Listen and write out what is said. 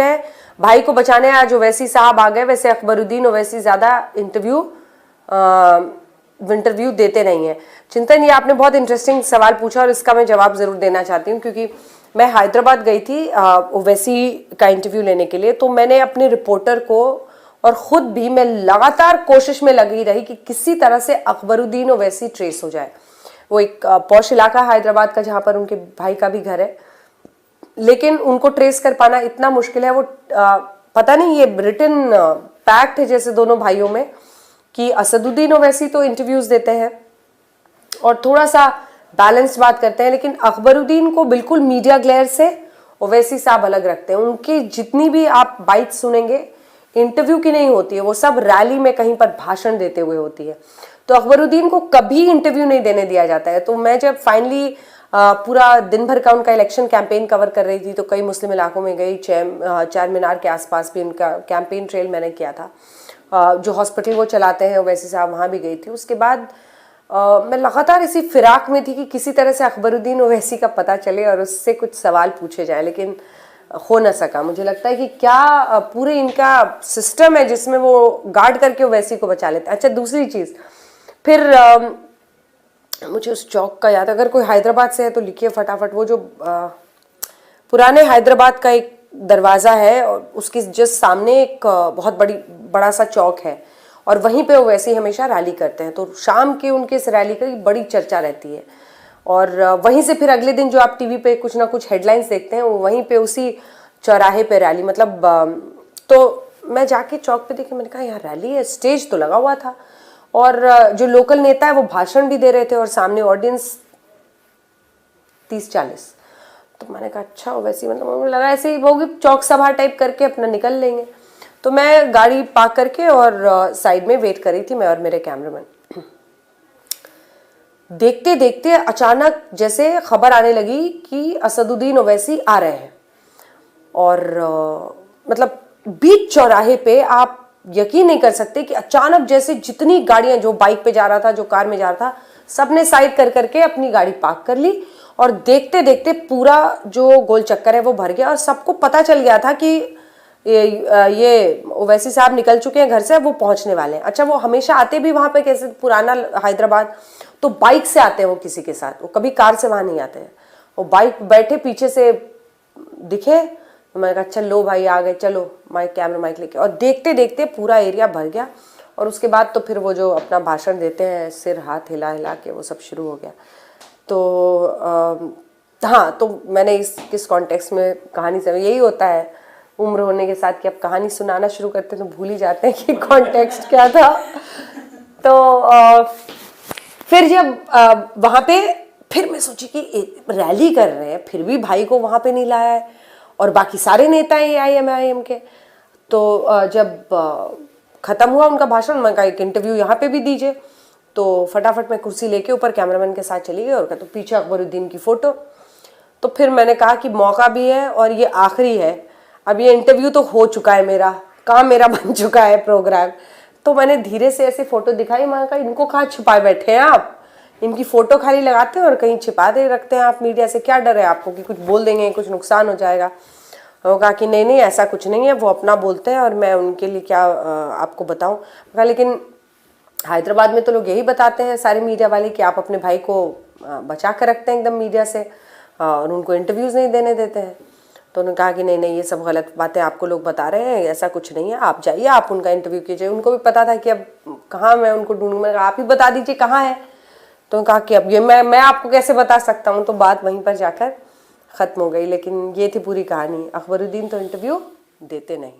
है, भाई को बचाने आया जो ओवैसी साहब आ गए, वैसे अकबरुद्दीन ओवैसी ज्यादा इंटरव्यू देते नहीं है। चिंतन, ये आपने बहुत इंटरेस्टिंग सवाल पूछा और इसका मैं जवाब जरूर देना चाहती हूँ, क्योंकि मैं हैदराबाद गई थी ओवैसी का इंटरव्यू लेने के लिए। तो मैंने अपने रिपोर्टर को और खुद भी मैं लगातार कोशिश में लगी रही कि किसी तरह से अकबरुद्दीन ओवैसी ट्रेस हो जाए। वो एक पॉश इलाका हैदराबाद का जहाँ पर उनके भाई का भी घर है, लेकिन उनको ट्रेस कर पाना इतना मुश्किल है। वो पता नहीं ये रिटन पैक्ट है जैसे दोनों भाइयों में कि असदुद्दीन ओवैसी तो इंटरव्यूज देते हैं और थोड़ा सा बैलेंस्ड बात करते हैं, लेकिन अकबरुद्दीन को बिल्कुल मीडिया ग्लेयर से ओवैसी साहब अलग रखते हैं। उनकी जितनी भी आप बाइट सुनेंगे इंटरव्यू की नहीं होती है, वो सब रैली में कहीं पर भाषण देते हुए होती है। तो अकबरुद्दीन को कभी इंटरव्यू नहीं देने दिया जाता है। तो मैं जब फाइनली पूरा दिन भर का उनका इलेक्शन कैंपेन कवर कर रही थी, तो कई मुस्लिम इलाकों में गई, चार मीनार के आसपास भी उनका कैंपेन ट्रेल मैंने किया था। जो हॉस्पिटल वो चलाते हैं ओवैसी साहब, वहाँ भी गई थी। उसके बाद मैं लगातार इसी फिराक में थी कि किसी तरह से अकबरुद्दीन ओवैसी का पता चले और उससे कुछ सवाल पूछे जाए, लेकिन हो न सका। मुझे लगता है कि क्या पूरे इनका सिस्टम है जिसमें वो गार्ड करके ओवैसी को बचा लेते हैं। अच्छा, दूसरी चीज़ फिर मुझे उस चौक का याद, अगर कोई हैदराबाद से है तो लिखिए फटाफट। वो जो पुराने हैदराबाद का एक दरवाज़ा है और उसके जस्ट सामने एक बहुत बड़ा सा चौक है और वहीं पे वो वैसे ही हमेशा रैली करते हैं। तो शाम के उनके इस रैली की बड़ी चर्चा रहती है और वहीं से फिर अगले दिन जो आप टीवी पे कुछ ना कुछ हेडलाइंस देखते हैं, वो वहीं पे उसी चौराहे पे रैली, मतलब तो मैं जाके चौक पे देखी, मैंने कहा यहाँ रैली है, स्टेज तो लगा हुआ था और जो लोकल नेता है वो भाषण भी दे रहे थे और सामने ऑडियंस 30-40। तो मैंने कहा अच्छा वैसे, मतलब मुझे लगा ऐसे ही होगी, चौक सभा टाइप करके अपना निकल लेंगे। तो मैं गाड़ी पार्क करके और साइड में वेट कर रही थी, मैं और मेरे कैमरामैन। देखते देखते अचानक जैसे खबर आने लगी कि असदुद्दीन ओवैसी आ रहे हैं और मतलब बीच चौराहे पे आप यकीन नहीं कर सकते कि अचानक जैसे जितनी गाड़ियां, जो बाइक पे जा रहा था, जो कार में जा रहा था, सबने साइड कर करके अपनी गाड़ी पार्क कर ली और देखते देखते पूरा जो गोल चक्कर है वो भर गया और सबको पता चल गया था कि ये ओवैसी साहब निकल चुके हैं घर से, वो पहुंचने वाले हैं। अच्छा, वो हमेशा आते भी वहां पे, कैसे पुराना हैदराबाद, तो बाइक से आते हैं वो किसी के साथ, वो कभी कार से वहां नहीं आते हैं। वो बाइक बैठे पीछे से दिखे, तो मैंने कहा चलो भाई आ गए, चलो माइक, कैमरा माइक लेके, और देखते देखते पूरा एरिया भर गया। और उसके बाद तो फिर वो जो अपना भाषण देते हैं, सिर हाथ हिला हिला के, वो सब शुरू हो गया। तो हाँ, तो मैंने किस कॉन्टेक्स्ट में कहानी से, यही होता है उम्र होने के साथ कि अब कहानी सुनाना शुरू करते हैं तो भूल ही जाते हैं कि कॉन्टेक्स्ट क्या था। तो फिर जब वहाँ पे फिर मैं सोची कि रैली कर रहे हैं, फिर भी भाई को वहाँ पे नहीं लाया है और बाकी सारे नेता हैं AIM के। तो जब ख़त्म हुआ उनका भाषण, मैं कहा एक इंटरव्यू यहाँ पे भी दीजिए। तो फटाफट मैं कुर्सी लेके ऊपर कैमरामैन के साथ चली गई और कहा तो पीछे अकबरुद्दीन की फ़ोटो। तो फिर मैंने कहा कि मौका भी है और ये आखिरी है, अब ये इंटरव्यू तो हो चुका है, मेरा काम मेरा बन चुका है प्रोग्राम। तो मैंने धीरे से ऐसे फ़ोटो दिखाई, मैंने कहा इनको कहाँ छुपाए बैठे हैं आप, इनकी फ़ोटो खाली लगाते हैं और कहीं छिपा दे रखते हैं आप मीडिया से, क्या डर है आपको कि कुछ बोल देंगे, कुछ नुकसान हो जाएगा। वो कहा कि नहीं नहीं ऐसा कुछ नहीं है, वो अपना बोलते हैं और मैं उनके लिए क्या आपको बताऊं। कहा लेकिन हैदराबाद में तो लोग यही बताते हैं सारे मीडिया वाले कि आप अपने भाई को बचा कर रखते हैं एकदम मीडिया से और उनको इंटरव्यूज़ नहीं देने देते हैं। तो उन्होंने कहा कि नहीं नहीं ये सब गलत बातें आपको लोग बता रहे हैं, ऐसा कुछ नहीं है, आप जाइए, आप उनका इंटरव्यू कीजिए। उनको भी पता था कि अब कहाँ मैं उनको ढूंढूं, मैंने कहा आप ही बता दीजिए कहाँ है। तो कहा कि अब ये मैं आपको कैसे बता सकता हूँ। तो बात वहीं पर जाकर ख़त्म हो गई। लेकिन ये थी पूरी कहानी। अकबरुद्दीन तो इंटरव्यू देते नहीं।